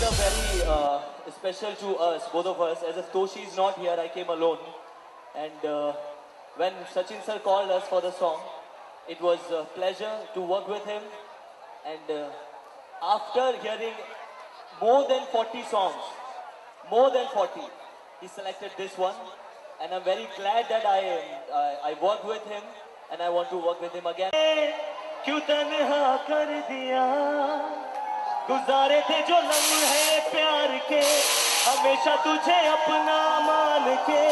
a very special to us, both of us. As if Toshi is not here, I came alone. And when Sachin sir called us for the song, it was a pleasure to work with him. And after hearing more than 40 songs, more than 40, he selected this one. And I'm very glad that I worked with him and I want to work with him again. क्यों तन्हा कर दिया गुजारे थे जो लम्हे प्यार के हमेशा तुझे अपना मान के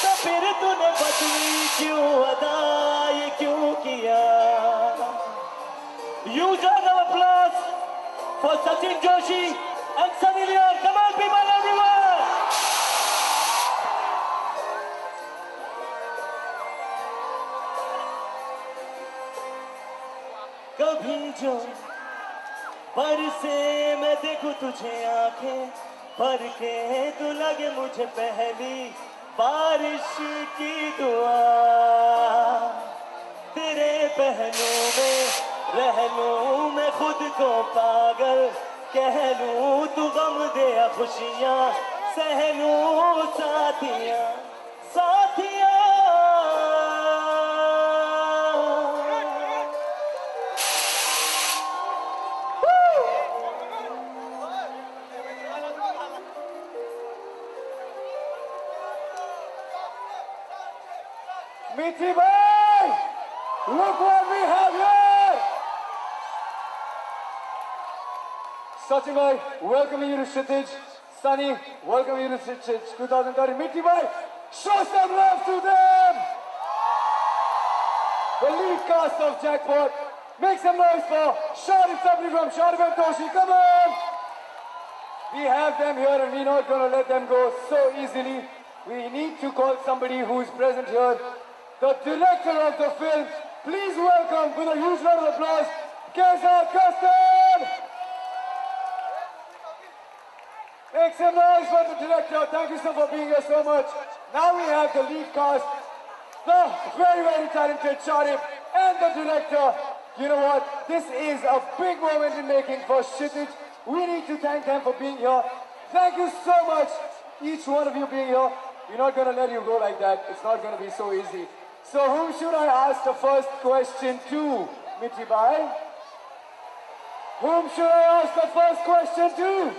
तो फिर तूने बदली क्यों अदा ये क्यों किया Huge round of applause for Sachin Joshi and Sunny Leon. Come on people, everyone! कभी जो बरसे मैं देखूं तुझे आंखें भर के तू लगे मुझे पहली बारिश की दुआ तेरे पहलू में रह लूं मैं खुद को पागल कह लूं तू गम दे खुशियां सह लूं साथिया साथिया Mithi bhai, look what we have here! Sachin bhai, welcoming you to Kshitij. Sunny, welcoming you to Kshitij 2030. Mithi bhai, show some love to them! The lead cast of Jackpot. Make some noise for Shadib Sabri from Shadib and Toshi. Come on! We have them here and we're not going to let them go so easily. We need to call somebody who is present here. The director of the film, please welcome with a huge round of applause, Keza Custard! Make some noise for the director. Thank you so for being here so much. Now we have the lead cast, the very, very talented Shadib and the director. You know what? This is a big moment in making for Kshitij. We need to thank them for being here. Thank you so much, each one of you being here. We're not going to let you go like that. It's not going to be so easy. So whom should I ask the first question to, Mithi bhai? Whom should I ask the first question to?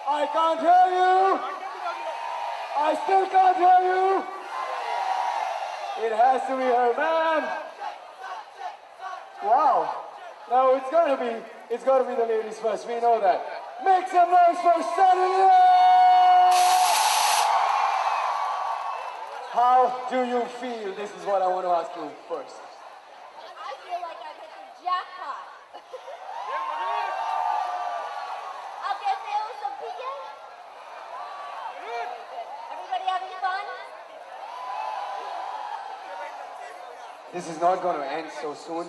I can't hear you. I still can't hear you. It has to be her, man. Wow. No, it's got to be the ladies first. We know that. Make some noise for Sunny. How do you feel? This is what I want to ask you first. I feel like I've hit the jackpot. I'll get there with some PK. Everybody having fun? This is not going to end so soon.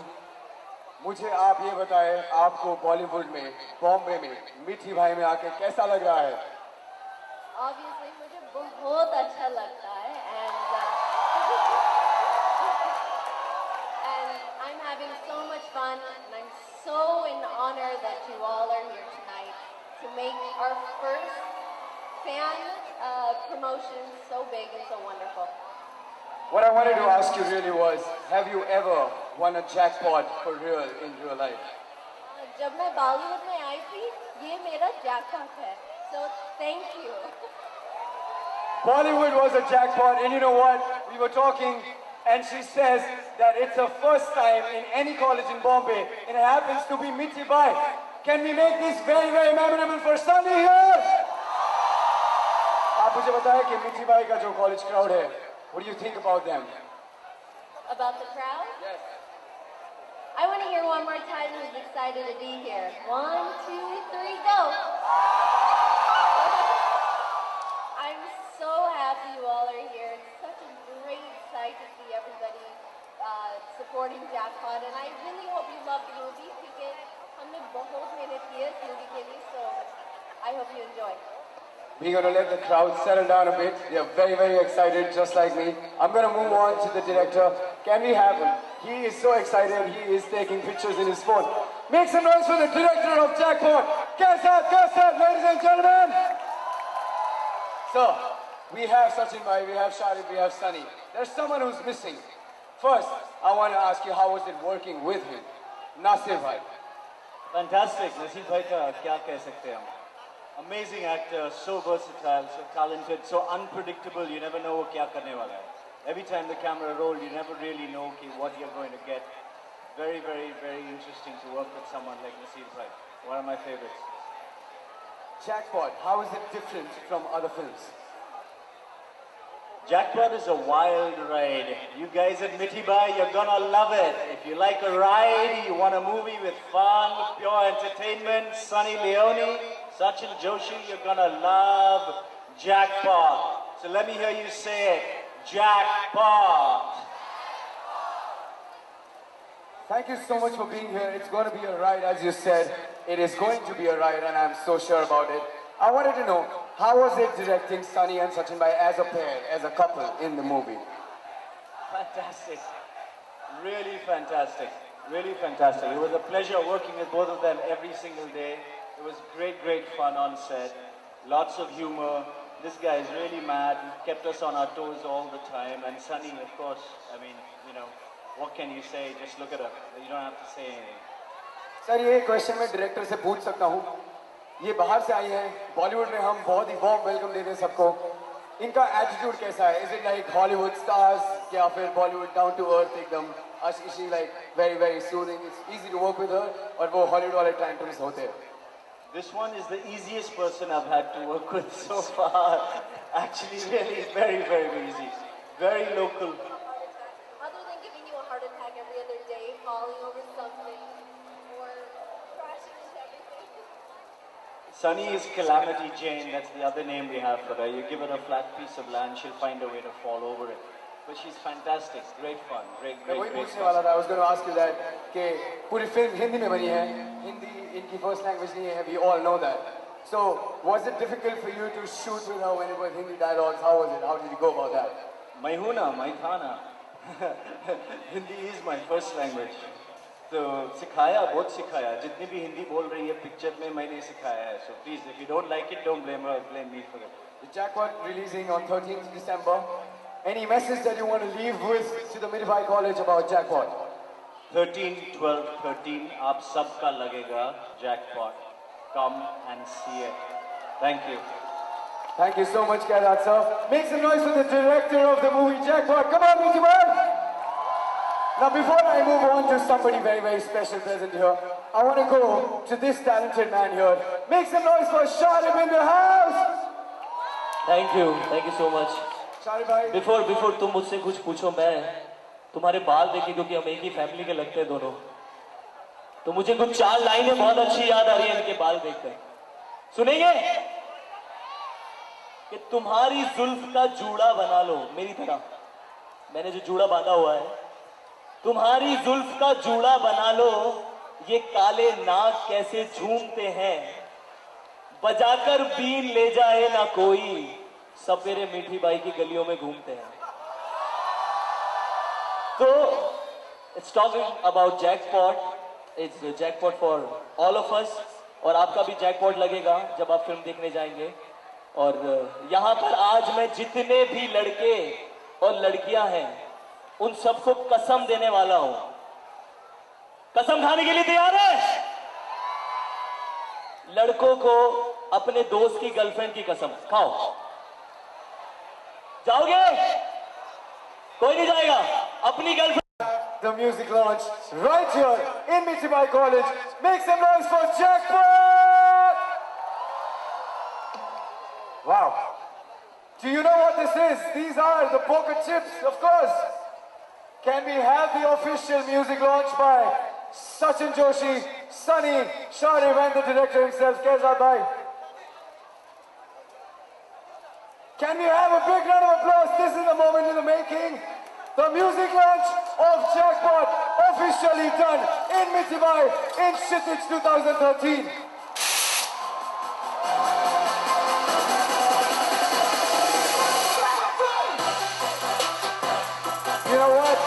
मुझे आप ये बताएं, आपको बॉलीवुड में, बॉम्बे में, मिठी भाई में आके कैसा लग रहा है? Obviously, मुझे बहुत अच्छा लगता है and I'm having so much fun and I'm so in honor that you all are here tonight to make our first fan promotion so big and so wonderful. What I wanted to ask you really was, have you ever won a jackpot for real in real life? जब मैं बॉलीवुड में आई थी, ये मेरा jackpot है. So thank you. Bollywood was a jackpot, and you know what? We were talking, and she says that it's her first time in any college in Bombay, and it happens to be Mithi bhai. Can we make this very, very memorable for Sunny here? आप मुझे बताएं कि मिठी भाई का जो college crowd है, what do you think about them? About the crowd? Yes. I want to hear one more time who's excited to be here. 1, 2, 3, go! I'm so happy you all are here. It's such a great sight to see everybody supporting Jackpot, and I really hope you love the movie because हमने बहुत मेहनत की है इस movie के लिए, so I hope you enjoy. We're going to let the crowd settle down a bit. They're very, very excited, just like me. I'm going to move on to the director. Can we have He is so excited. He is taking pictures in his phone. Make some noise for the director of Jackpot. Kaisat, ladies and gentlemen. So, we have Sachin Bhai, we have Sharif, we have Sunny. There's someone who's missing. First, I want to ask you, how was it working with him? Nasir Bhai. Fantastic. Nasir Bhai ka kya keh sakte hain hum? Amazing actor, so versatile, so talented, so unpredictable. You never know what kya karne wala hai. Every time the camera rolls, you never really know what you're going to get. Very, very, very interesting to work with someone like Nasir Bhai. One of my favorites. Jackpot, how is it different from other films? Jackpot is a wild ride. You guys at Mithibai, you're gonna love it. If you like a ride, you want a movie with fun, pure entertainment, Sunny Leone, Sachin Joshi, you're gonna love Jackpot. So let me hear you say it. Jackpot. Thank you so much for being here. It's going to be a ride, as you said. It is going to be a ride, and I'm so sure about it. I wanted to know, how was it directing Sunny and Sachin Bhai as a pair, as a couple in the movie? Fantastic. Really fantastic. Really fantastic. It was a pleasure working with both of them every single day. It was great, great fun on set. Lots of humor. This guy is really mad. He kept us on our toes all the time. And Sunny, of course, I mean, you know, what can you say? Just look at her. You don't have to say anything. Sir ये question मैं director से पूछ सकता हूँ ये बाहर से आई हैं बॉलीवुड में हम बहुत ही वार्म वेलकम देते हैं सबको इनका एटीट्यूड कैसा है is it like Hollywood stars या फिर बॉलीवुड डाउन टू अर्थ एकदम is she like very very soothing it's easy to work with her और वो हॉलीवुड वाले टैंट्रम्स होते हैं This one is the easiest person I've had to work with so far. Actually, really very, very easy. Very local. Other than giving you a heart attack every other day, falling over something, or crashing into everything. Sunny is Calamity Jane. That's the other name we have for her. You give her a flat piece of land, she'll find a way to fall over it. But she's fantastic. Great fun. Great. वही पूछने वाला था. I was going to ask you that कि पूरी film Hindi में बनी है. हिंदी इनकी first language नहीं है. We all know that. So was it difficult for you to shoot with her when it was Hindi dialogues? How was it? How did you go about that? मैं हूँ ना, मैं था ना. Hindi is my first language. तो सिखाया, बहुत सिखाया. जितनी भी हिंदी बोल रही है पिक्चर में मैंने सिखाया है. So please, if you don't like it, don't blame her. Blame me for it. The Jackpot releasing on 13th December. Any message that you want to leave with to the Mithibai College about Jackpot? 13, 12, 13. आप सबका लगेगा Jackpot. Come and see it. Thank you. Thank you so much, Kairat sir. Make some noise for the director of the movie Jackpot. Come on, Mithibai! Now, before I move on to somebody very, very special present here, I want to go to this talented man here. Make some noise for Sharif in the house! Thank you so much. Sharif bhai. Before तुम मुझसे कुछ पूछो मैं तुम्हारे बाल देखे क्योंकि हम एक ही फैमिली के लगते हैं दोनों तो मुझे कुछ 4 लाइनें बहुत अच्छी याद आ रही है इनके बाल देखकर सुनेंगे कि तुम्हारी जुल्फ का जूड़ा बना लो मेरी तरह मैंने जो जूड़ा बांधा हुआ है तुम्हारी जुल्फ का जूड़ा बना लो ये काले नाग कैसे झूमते हैं बजाकर बीन ले जाए ना कोई सपेरे मीठी बाई की गलियों में घूमते हैं तो it's talking about jackpot it's jackpot for all of अस और आपका भी जैकपॉट लगेगा जब आप फिल्म देखने जाएंगे और यहां पर आज मैं जितने भी लड़के और लड़कियां हैं उन सबको कसम देने वाला हूं कसम खाने के लिए तैयार है लड़कों को अपने दोस्त की गर्लफ्रेंड की कसम खाओ जाओगे कोई नहीं जाएगा अपनी girlfriend The music launch right here in Mithibai College. Make some noise for Jackpot! Wow. Do you know what this is? These are the poker chips, of course. Can we have the official music launch by Sachin Joshi, Sunny, Sharif and the director himself, Kaizat bhai? Can we have a big round of applause? This is the moment in the making. The music launch of Jackpot officially done in Mithibai in Shitich 2013. You know what?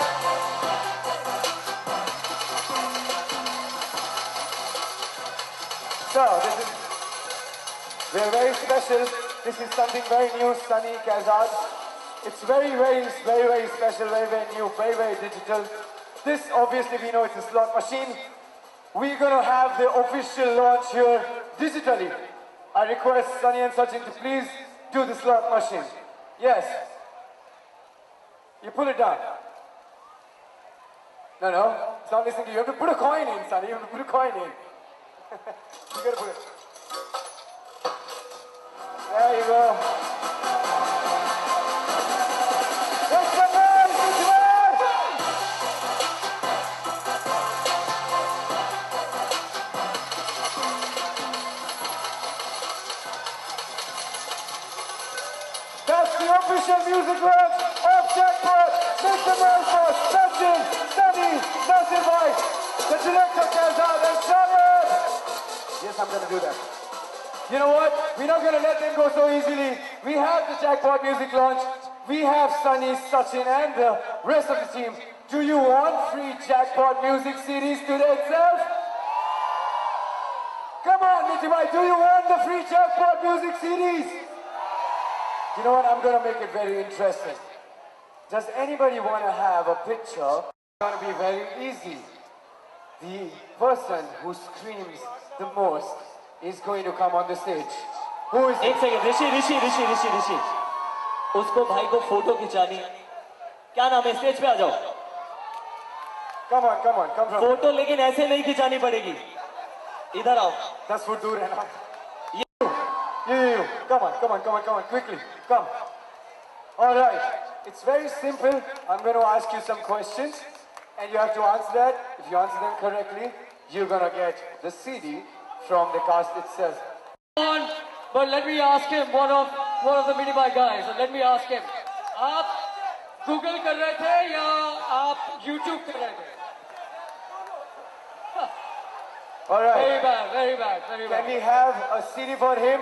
So, we're very special. This is something very new, Sunny Kazad. It's very special, very new, very digital. This, obviously, we know it's a slot machine. We're gonna have the official launch here digitally. I request Sunny and Sachin to please do the slot machine. Yes. You pull it down. No, it's not listening to you. You have to put a coin in, Sunny. You have to put a coin in. You gotta put it. There you go. That's the official music launch of Jackpot. Mr. Melford, Sachin, Sunny, Nasir Bhai, the director Kazad and Sharad. Yes, I'm gonna do that. You know what? We're not gonna let them go so easily. We have the Jackpot music launch. We have Sunny, Sachin, and the rest of the team. Do you want free Jackpot music series today itself? Come on, Nitti Bhai, do you want the free Jackpot music series? You know what? I'm gonna make it very interesting. Does anybody want to have a picture? It's gonna be very easy. The person who screams the most is going to come on the stage. Who is it? एक second, ऋषि उसको भाई को photo खिंचानी। क्या नाम है? Stage पे आ जाओ। Come on, come from. Photo लेकिन ऐसे नहीं खिंचानी पड़ेगी। इधर आओ। 10 foot दूर है ना? You. Come on, quickly, come. All right, it's very simple. I'm going to ask you some questions, and you have to answer that. If you answer them correctly, you're going to get the CD from the cast itself. But let me ask him, one of the Mini Bike guys, let me ask him, आप Google कर रहे थे या आप YouTube कर रहे थे? All right. Very bad. Can we have a CD for him?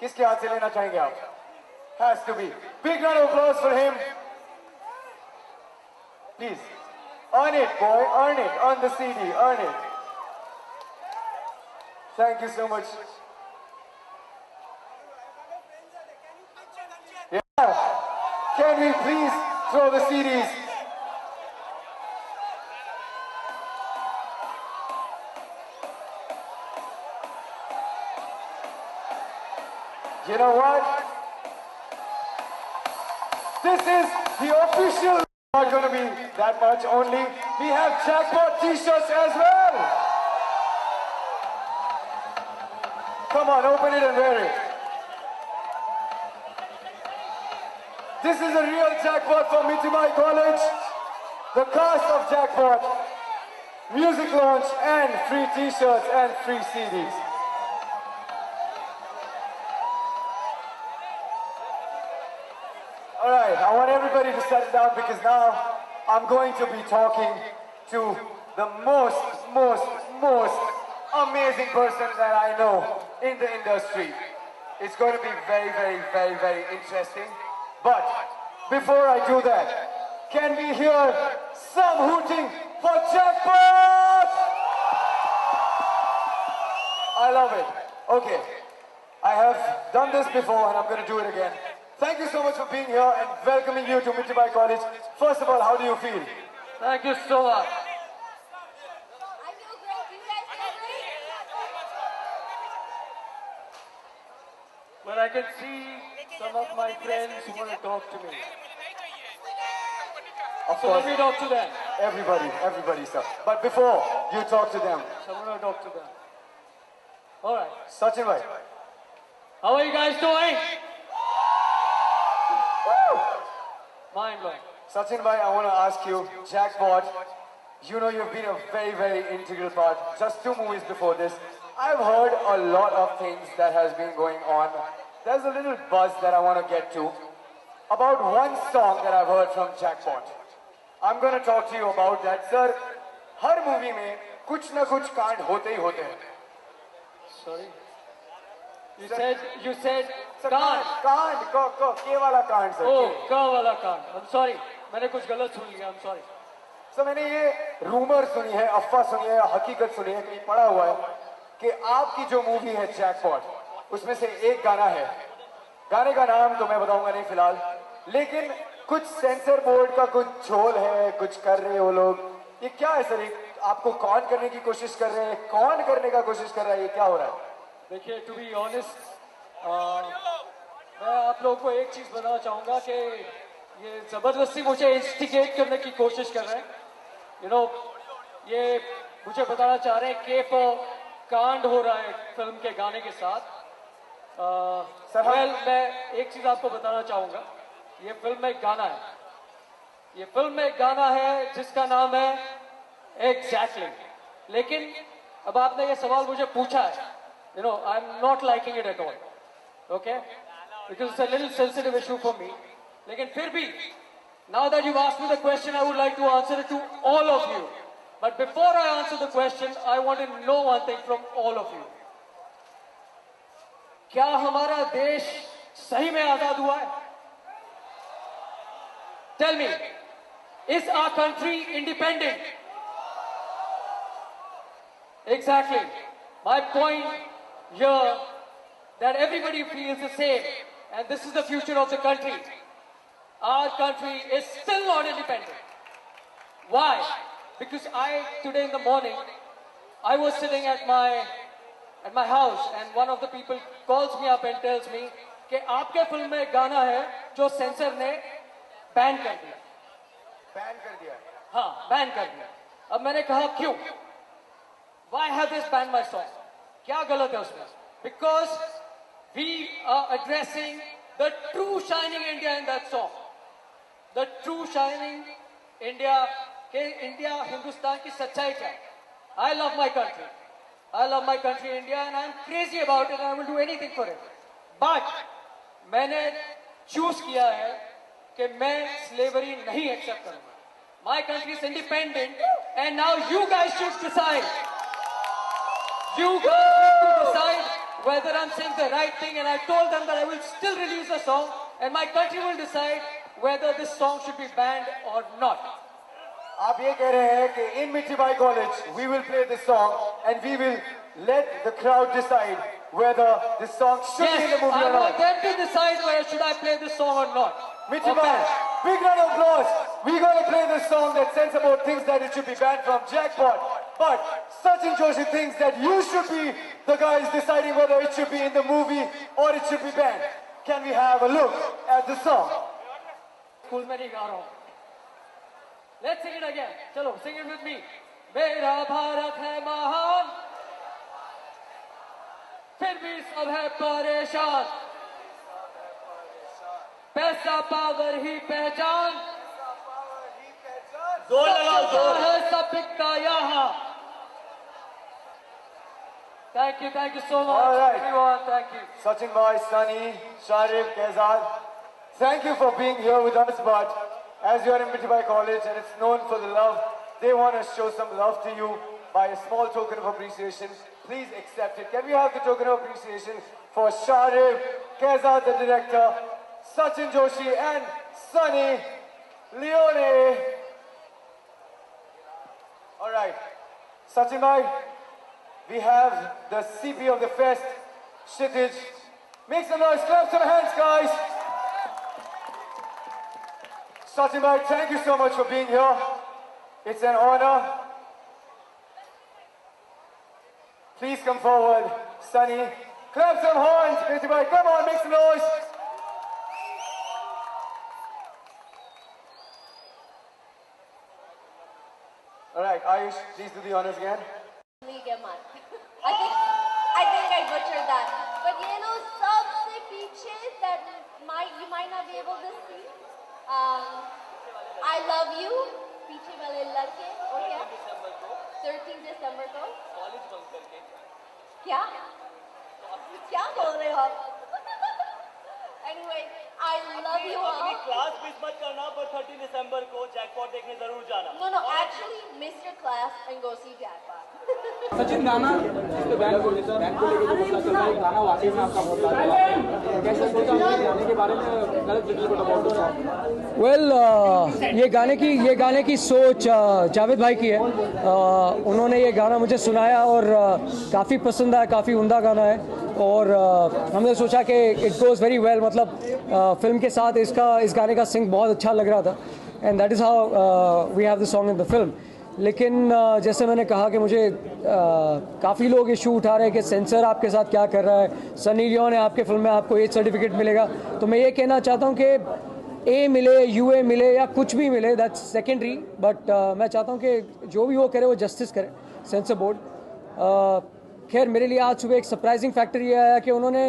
किसके हाथ से लेना चाहेंगे आप? Has to be. Big round of applause for him. Please. Earn it, boy. Earn it. Earn the CD. Earn it. Thank you so much. Yeah. Can we please throw the CDs? You know what? This is the official. Not going to be that much only. We have Jackpot t-shirts as well. Come on, open it and wear it. This is a real Jackpot from Mithimai College. The cast of Jackpot, music launch and free t-shirts and free CDs. All right, I want everybody to settle down because now I'm going to be talking to the most amazing person that I know in the industry. It's going to be very interesting. But before I do that, can we hear some hooting for Jackpot? I love it. Okay, I have done this before and I'm going to do it again. Thank you so much for being here and welcoming you to Mithimai College. First of all, how do you feel? Thank you so much. I feel great. Do you guys feel great? But I can see some of my friends who want to talk to me. Of So course, let me talk to them. everybody, sir. But before you talk to them, So I'm going to talk to them. All right. Sachin bhai. How are you guys doing? Mind blowing. Sachin bhai, I want to ask you, Jackpot, you know you've been a very integral part. Just 2 movies before this. I've heard a lot of things that has been going on. There's a little buzz that I want to get to about one song that I've heard from Jackpot. I'm going to talk to you about that. Sir, her movie में कुछ ना कुछ कांड होते ही होते हैं. Sorry. You said Sir, कांड. कांड, के वाला कांड सर. Oh, का वाला कांड. I'm sorry. मैंने कुछ गलत सुन लिया. I'm sorry. सर मैंने ये रूमर सुनी है, अफवाह सुनी है, हकीकत सुनी है, कहीं पढ़ा हुआ है कि आपकी जो मूवी है जैकपॉट उसमें से एक गाना है, गाने का नाम तो मैं बताऊंगा नहीं फिलहाल, लेकिन कुछ सेंसर बोर्ड का कुछ झोल है, कुछ कर रहे हो लोग, ये क्या है सर? ये आपको कौन करने की कोशिश कर रहे हैं, कौन करने का कोशिश कर रहा है, ये क्या हो रहा है? देखिए, टू बी ऑनेस्ट, मैं आप लोगों को एक चीज बताना चाहूंगा कि ये जबरदस्ती मुझे इंस्टिगेट करने की कोशिश कर रहे हैं। ये मुझे बताना चाह रहे हैं कि कांड हो रहा है फिल्म के गाने के साथ। मैं एक चीज आपको बताना चाहूंगा, ये फिल्म में एक गाना है, ये फिल्म में एक गाना है जिसका नाम है एग्जैक्टली। लेकिन अब आपने ये सवाल मुझे पूछा है, I am not liking it at all, okay, because it's a little sensitive issue for me. लेकिन फिर भी, now that you've asked me the question, I would like to answer it to all of you. But before I answer the question, I want to know one thing from all of you. क्या हमारा देश सही में आजाद हुआ है? Tell me, is our country independent? Exactly. My point here, that everybody feels the same, and this is the future of the country. Our country is still not independent. Why? Because today in the morning, I was sitting at my house, and one of the people calls me up and tells me कि आपके film में गाना है जो sensor ने ban कर दिया। Ban कर दिया? हाँ, बैन कर दिया। अब मैंने कहा क्यों? Why have they banned my song? क्या गलत है उसमें? Because we are addressing the true shining India in that song. The true shining India, के इंडिया हिंदुस्तान की सच्चाई क्या है? I love my country. I love my country India, and I'm crazy about it, and I will do anything for it. But मैंने choose किया है कि मैं slavery नहीं accept करूंगा. My country is independent, and now you guys should decide. You guys need to decide whether I'm saying the right thing, and I told them that I will still release the song, and my country will decide whether this song should be banned or not. आप ये कह रहे हैं कि in Mithibai College we will play this song and we will let the crowd decide whether this song should be in the movie or I not. want them to decide whether should I play this song or not. Mithibai, big round of applause. We're going to play this song that Sense About thinks that it should be banned from Jackpot. But Sachin Joshi thinks that you should be the guys deciding whether it should be in the movie or it should be banned. Can we have a look at the song? School में नहीं गा रहा हूँ. Let's sing it again. चलो, sing it with me. मेरा भारत है महान, फिर भी सब है परेशान. पैसा पावर ही पहचान, जोर लगाओ, जोर है सब बिकता यहाँ. Thank you so much, All right. everyone. Thank you. Sachin Bhai, Sunny, Sharif, Kezad, thank you for being here with us. But as you are in Mithibai College and it's known for the love, they want to show some love to you by a small token of appreciation. Please accept it. Can we have the token of appreciation for Sharif, Kezad, the director, Sachin Joshi, and Sunny Leone? All right, Sachin Bhai, we have the CP of the fest, Kshitij. Make some noise, clap some hands, guys. Sachin Bhai, thank you so much for being here. It's an honor. Please come forward, Sunny. Clap some horns, Sachin Bhai. Come on, make some noise. All right, Ayush, please do the honors again. Liga mat. I think I butchered that. But you know, सबसे पीछे that you might not be able to see. I love you. पीछे वाले लड़के और क्या? 13 दिसंबर को. College bunk करके क्या? क्या बोल रहे हो आप? Anyway, I love you अपनी all. क्लास मिस मत करना, पर 30 दिसंबर को जैकपॉट देखने जरूर जाना. No, actually miss your class and go see Jackpot. Sachin गाना जिस पे बैंड को लेके जो चल रहा है गाना वाकई में आपका बहुत प्यारा है. कैसे सोचा आपने गाने के बारे में गलत little about the song? Well ये गाने की सोच जावेद भाई की है. उन्होंने ये गाना मुझे सुनाया और काफ़ी पसंद आया, काफ़ी उम्दा गाना है और हमने सोचा कि इट गोज़ वेरी वेल. मतलब फिल्म के साथ इस गाने का सिंग बहुत अच्छा लग रहा था and that is how we have the song in the film. लेकिन जैसे मैंने कहा कि मुझे काफ़ी लोग इशू उठा रहे हैं कि सेंसर आपके साथ क्या कर रहा है, सनी लियोन है आपके फिल्म में, आपको एज सर्टिफिकेट मिलेगा. तो मैं ये कहना चाहता हूँ कि ए मिले, यूए मिले या कुछ भी मिले, दैट्स सेकेंडरी. बट मैं चाहता हूँ कि जो भी वो करे वो जस्टिस करे सेंसर बोर्ड. खैर मेरे लिए आज सुबह एक सरप्राइजिंग फैक्टर ये आया कि उन्होंने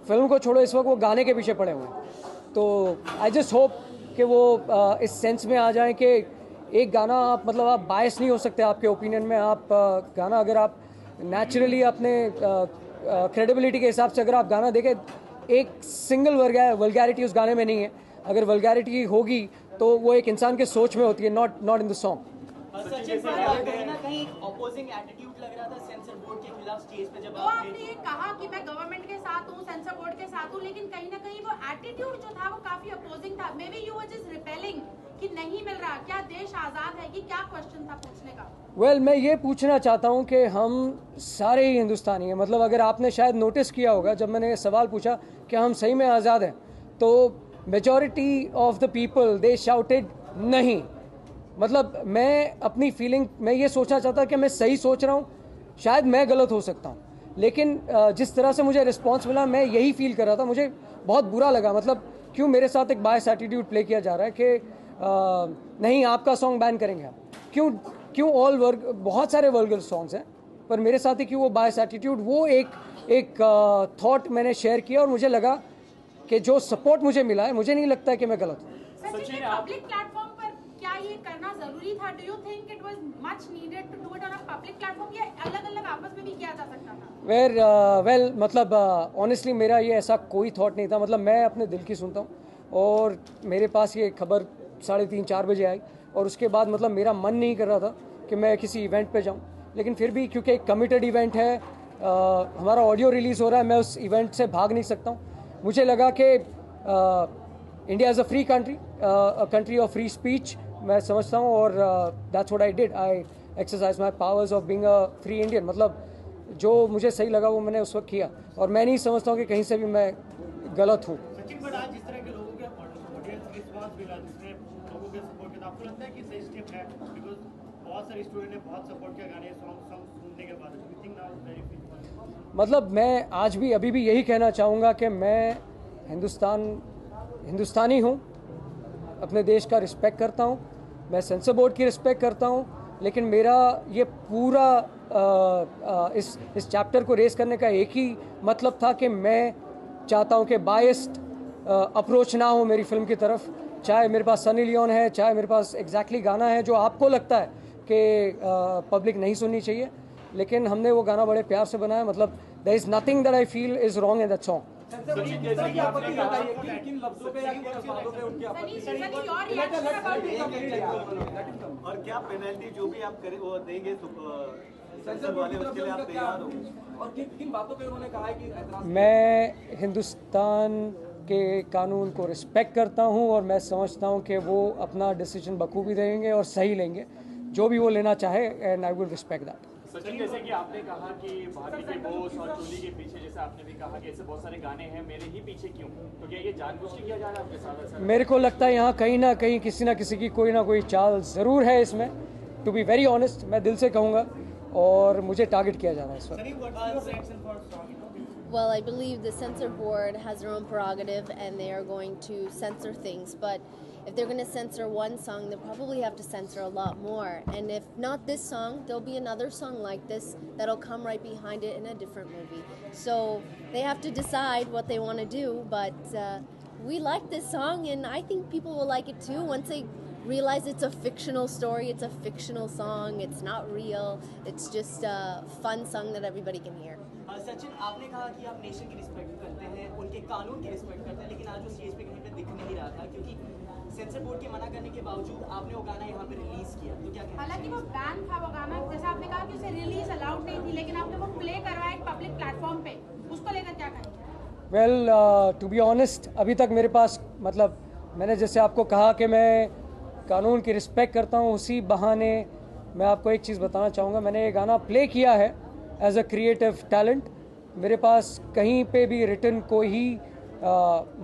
फिल्म को छोड़ो, इस वक्त वो गाने के पीछे पड़े हुए हैं. तो आई जस्ट होप कि वो इस सेंस में आ जाएं कि एक गाना आप मतलब आप बायस नहीं हो सकते आपके ओपिनियन में. आप गाना अगर आप नेचुरली अपने क्रेडिबिलिटी के हिसाब से अगर आप गाना देखें, एक सिंगल वल्गैरिटी उस गाने में नहीं है. अगर वल्गैरिटी होगी तो वो एक इंसान के सोच में होती है, not in the song. Sachin कहीं ना कहीं ऑपोजिंग एटीट्यूड लग रहा था सेंसर बोर्ड के खिलाफ स्टेज पे जब तो आपने ये कहा कि मैं गवर्नमेंट के साथ हूँ, सेंसर बोर्ड के साथ हूँ, लेकिन कहीं ना कहीं वो एटीट्यूड जो था वो काफी अपोजिंग था. May be you were just repelling कि नहीं मिल रहा. क्या देश आजाद है कि क्या क्वेश्चन था पूछने का? वेल मैं ये पूछना चाहता हूँ कि हम सारे ही हिंदुस्तानी हैं. मतलब अगर आपने शायद नोटिस किया होगा जब मैंने ये सवाल पूछा कि हम सही में आज़ाद हैं, तो majority of the people they shouted नहीं. मतलब मैं अपनी फीलिंग मैं ये सोचना चाहता कि मैं सही सोच रहा हूँ, शायद मैं गलत हो सकता हूँ, लेकिन जिस तरह से मुझे रिस्पांस मिला मैं यही फील कर रहा था. मुझे बहुत बुरा लगा. मतलब क्यों मेरे साथ एक बायस एटीट्यूड प्ले किया जा रहा है कि नहीं आपका सॉन्ग बैन करेंगे आप. क्यों ऑल वर्ग बहुत सारे वर्गल सॉन्ग्स हैं, पर मेरे साथ ही क्यों वो बायस एटीट्यूड. वो एक थॉट मैंने शेयर किया और मुझे लगा कि जो सपोर्ट मुझे मिला है, मुझे नहीं लगता है कि मैं गलत हूँ. सचिन पब्लिक प्लेटफॉर्म पर क्या ये करना जरूरी था? Do you think it was much needed to do it on a public platform या अलग-अलग आपस में भी किया जा सकता था? वेल मतलब ऑनेस्टली मेरा ये ऐसा कोई थॉट नहीं था. मतलब मैं अपने दिल की सुनता हूँ और मेरे पास ये खबर 3:30-4 बजे आई और उसके बाद मतलब मेरा मन नहीं कर रहा था कि मैं किसी इवेंट पे जाऊँ. लेकिन फिर भी क्योंकि एक कमिटेड इवेंट है, हमारा ऑडियो रिलीज़ हो रहा है, मैं उस इवेंट से भाग नहीं सकता हूँ. मुझे लगा कि India is a free country, a country of free speech मैं समझता हूँ और that's what I did. I exercise my powers of being a free Indian. मतलब जो मुझे सही लगा वो मैंने उस वक्त किया और मैं नहीं समझता हूँ कि कहीं से भी मैं गलत हूँ. सचिन बट आज जिस तरह के लोगों के ऑडियंस रिस्पांस मिला, जिसने लोगों के सपोर्ट किया, आपको लगता है कि सही स्टेप है? बिकॉज बहुत सारे स्टूडेंट ने बहुत सपोर्ट किया गाने सॉन्ग सुनने के बाद. You think now very feel? मतलब मैं आज भी अभी भी यही कहना चाहूँगा कि मैं हिंदुस्तानी हूँ, अपने देश का रिस्पेक्ट करता हूँ, मैं सेंसर बोर्ड की रिस्पेक्ट करता हूँ, लेकिन मेरा ये पूरा इस चैप्टर को रेस करने का एक ही मतलब था कि मैं चाहता हूँ कि बायस्ड अप्रोच ना हो मेरी फिल्म की तरफ. चाहे मेरे पास सनी लियोन है, चाहे मेरे पास एग्जैक्टली गाना है जो आपको लगता है कि पब्लिक नहीं सुननी चाहिए, लेकिन हमने वो गाना बड़े प्यार से बनाया. मतलब there is nothing that I feel is wrong in that song. और क्या पेनल्टी जो भी आप करें वो देंगे सेंसर वाले, उसके लिए आप तैयार हो? और किन बातों पे उन्होंने कहा है कि मैं हिंदुस्तान के कानून को रिस्पेक्ट करता हूं और मैं समझता हूं कि वो अपना डिसीजन बखूबी देंगे और सही लेंगे जो भी वो लेना चाहे, and I will respect that. Sachin जैसे कि आपने कहा कि भाभी के बोस और चोली के पीछे, जैसे आपने भी कहा कि ऐसे बहुत सारे गाने हैं, मेरे ही पीछे क्यों? तो क्या ये जानबूझ के किया जा रहा है आपके साथ ऐसा? मेरे को लगता है यहाँ कहीं ना कहीं किसी ना किसी की कोई ना कोई चाल ज़रूर है इसमें. टू बी वेरी ऑनेस्ट मैं दिल से कहूँगा और मुझे टारगेट किया जा रहा है इस वक्त. Well, I believe the censor board has their own prerogative and they are going to censor things. But if they're going to censor one song, they'll probably have to censor a lot more. And if not this song, there'll be another song like this that'll come right behind it in a different movie. So they have to decide what they want to do. But we like this song and I think people will like it too once they realize it's a fictional story, it's a fictional song, it's not real, it's just a fun song that everybody can hear. Sachin, आपने कहा कि आप nation की respect करते हैं, उनके कानून की रिस्पेक्ट करते हैं, लेकिन आज वो स्टेज पे कहीं पे दिख नहीं रहा था क्योंकि सेंसर बोर्ड के मना करने के बावजूद आपने वो गाना यहाँ पे रिलीज किया, तो क्या कहना? हालांकि वो बैन था वो गाना, जैसे आपने कहा कि उसे रिलीज अलाउड नहीं थी, लेकिन आपने वो प्ले करवाया एक पब्लिक प्लेटफॉर्म पे, उसको लेकर क्या कहेंगे? वेल, टू बी ऑनेस्ट, अभी तक मेरे पास मतलब मैंने जैसे आपको कहा कि मैं कानून की रिस्पेक्ट करता हूँ, उसी बहाने मैं आपको एक चीज़ बताना चाहूँगा। मैंने ये गाना प्ले किया है एज अ क्रिएटिव टैलेंट। मेरे पास कहीं पे भी रिटन कोई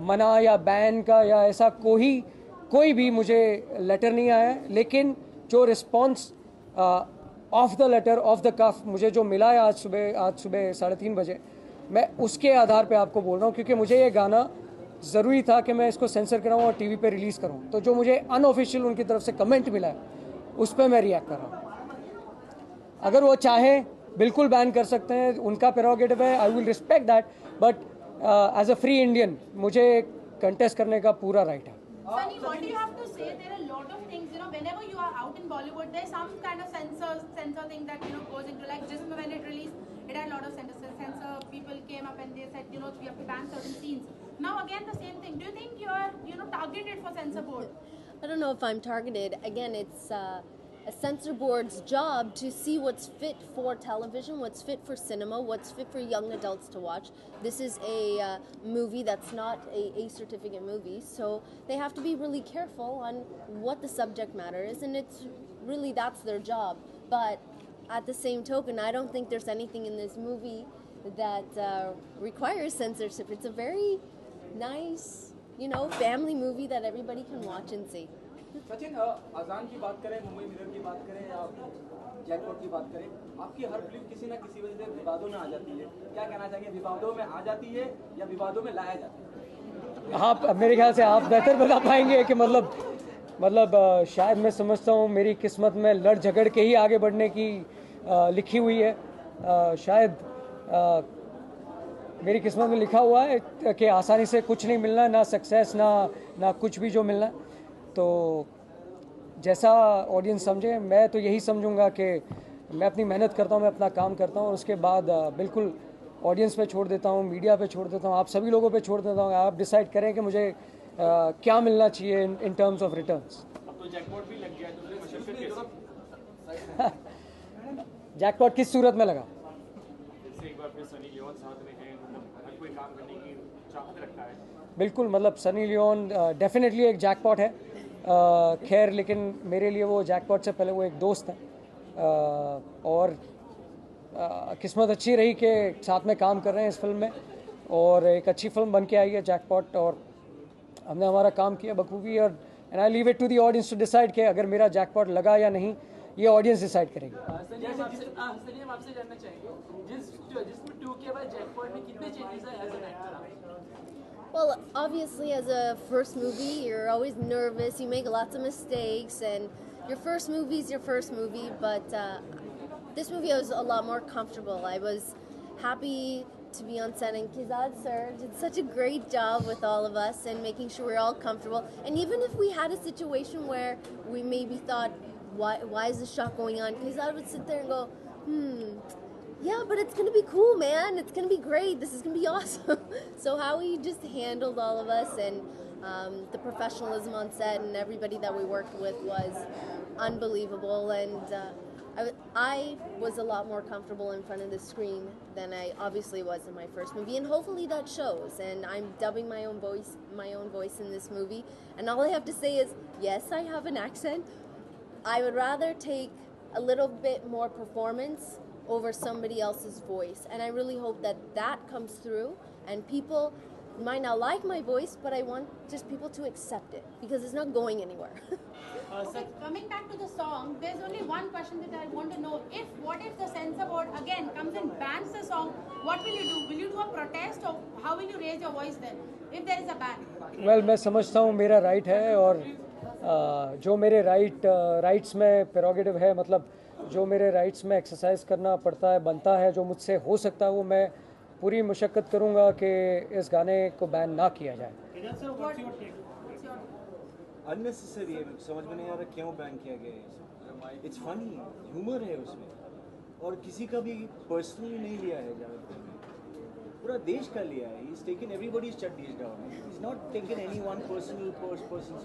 मना या बैन का या ऐसा कोई भी मुझे लेटर नहीं आया है, लेकिन जो response of the letter of the cuff मुझे जो मिला है आज सुबह 3:30 बजे, मैं उसके आधार पे आपको बोल रहा हूँ, क्योंकि मुझे ये गाना ज़रूरी था कि मैं इसको सेंसर कराऊँ और टीवी पे रिलीज़ करूँ। तो जो मुझे अनऑफिशियल उनकी तरफ से कमेंट मिला है उस पर मैं रिएक्ट कर रहा हूँ। अगर वो चाहें बिल्कुल बैन कर सकते हैं, उनका प्रेरोगेटिव है, I will respect that, but as a free Indian मुझे कंटेस्ट करने का पूरा राइट है। Sunny, what do you have to say? There are a lot of things, whenever you are out in Bollywood, there's some kind of censor thing that, goes into, like just when it released, it had a lot of censor people came up and they said, we have to ban certain scenes. Now again, the same thing. Do you think you're, targeted for censor board? I don't know if I'm targeted. Again, it's a censor board's job to see what's fit for television, what's fit for cinema, what's fit for young adults to watch. This is a movie that's not a certificate movie, so they have to be really careful on what the subject matter is, and it's really, that's their job. But at the same token, I don't think there's anything in this movie that requires censorship. It's a very nice, family movie that everybody can watch and see. Sachin, अजान की बात करें, Mumbai mirror की बात करें या jackpot की बात करें, आपकी हर फिल्म किसी ना किसी वजह से विवादों में आ जाती है। क्या कहना चाहिए, विवादों में आ जाती है या विवादों में लाया जाता है? हाँ, मेरे ख्याल से आप बेहतर बता पाएंगे कि मतलब शायद मैं समझता हूँ मेरी किस्मत में लड़ झगड़ के ही आगे बढ़ने की लिखी हुई है। शायद मेरी किस्मत में लिखा हुआ है कि आसानी से कुछ नहीं मिलना, ना सक्सेस ना कुछ भी जो मिलना। तो जैसा ऑडियंस समझे, मैं तो यही समझूंगा कि मैं अपनी मेहनत करता हूँ, मैं अपना काम करता हूँ, और उसके बाद बिल्कुल ऑडियंस पे छोड़ देता हूँ, मीडिया पे छोड़ देता हूँ, आप सभी लोगों पे छोड़ देता हूँ। आप डिसाइड करें कि मुझे क्या मिलना चाहिए इन टर्म्स ऑफ रिटर्न्स। अब तो जैकपॉट भी लग गया है, तो मशक्कत कैसे? जैकपॉट किस सूरत में लगा? जैसे एक बार फिर सनी लियोन साथ में है, मतलब हर कोई काम करने की चाहत रखता है। बिल्कुल, मतलब सनी लियोन डेफिनेटली एक जैकपॉट है। खैर, लेकिन मेरे लिए वो जैकपॉट से पहले वो एक दोस्त है, और किस्मत अच्छी रही कि साथ में काम कर रहे हैं इस फिल्म में, और एक अच्छी फिल्म बन के आई है जैकपॉट, और हमने हमारा काम किया बखूबी। और and I leave it to the audience to decide कि अगर मेरा जैकपॉट लगा या नहीं, ये ऑडियंस डिसाइड करेगी। सनी, हम आपसे जानना चाहेंगे, जिसमें 2 के बाद जैकपॉट में कितने चेंजेस आए as an actor? Well, obviously, as a first movie, you're always nervous. You make lots of mistakes, and your first movie is your first movie. But this movie, I was a lot more comfortable. I was happy to be on set, and Kizad sir did such a great job with all of us and making sure we're all comfortable. And even if we had a situation where we maybe thought, why is this shot going on? Kizad would sit there and go, yeah, but it's gonna be cool, man. It's gonna be great. This is gonna be awesome. So how he just handled all of us, and the professionalism on set and everybody that we worked with was unbelievable. And I was a lot more comfortable in front of the screen than I obviously was in my first movie, and hopefully that shows. And I'm dubbing my own voice in this movie. And all I have to say is, yes, I have an accent. I would rather take a little bit more performance over somebody else's voice, and I really hope that comes through, and people might not like my voice, but I want just people to accept it because it's not going anywhere. Okay, coming back to the song, there's only one question that I want to know. What if the censor board again comes and bans the song? What will you do? Will you do a protest, or how will you raise your voice then if there is a ban? Well, मैं समझता हूँ मेरा right है, और जो मेरे rights में prerogative है, मतलब जो मेरे राइट्स में एक्सरसाइज करना पड़ता है, बनता है, जो मुझसे हो सकता है, वो मैं पूरी मुशक्कत करूँगा कि इस गाने को बैन ना किया जाए। अननेसेसरी है, समझ में नहीं आ रहा क्यों बैन किया गया है। इट्स फनी, ह्यूमर है उसमें, और किसी का भी पर्सनली नहीं लिया है जावेद खान ने, पूरा देश का लिया है। He is taken everybody's studies down, he is not taken any one person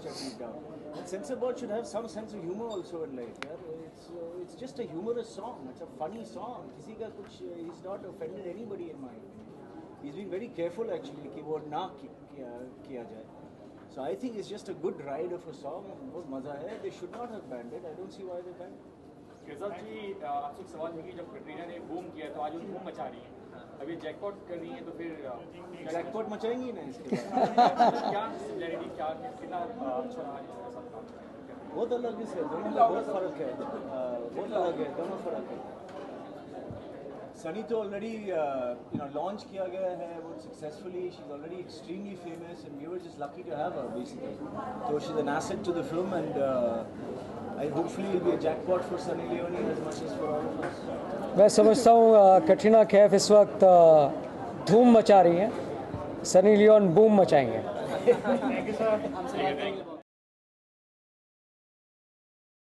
studies down. Censor board should have some sense of humour also in life यार। It's just a humorous song, it's a funny song, किसी का कुछ, he is not offended anybody in my opinion. He is being very careful actually कि वो ना किया जाए। So I think it's just a good ride of a song, बहुत मजा है। They should not have banned it. I don't see why they banned it. Kejal जी, आपसे एक सवाल है कि जब कटरीना ने बूम किया तो आज वो धूम मचा रही है, अब ये जैकपॉट कर रही है तो फिर जैकपॉट मचाएंगी ना इसके बाद। क्या सिमिलरिटी, क्या कितना अच्छा रहा इसके साथ काम करना? बहुत अलग है, दोनों में बहुत फर्क है, बहुत अलग है, दोनों फर्क है। सनी तो ऑलरेडी लॉन्च किया गया है बहुत successfully, she is already extremely famous and we were just lucky to have her basically. तो she is an asset to the film and I hopefully will be a jackpot for Sunny Leone as much as for all of us. मैं समझता हूँ कटरीना कैफ इस वक्त धूम मचा रही हैं, सनी लियोन बूम मचाएंगे। Thank you sir.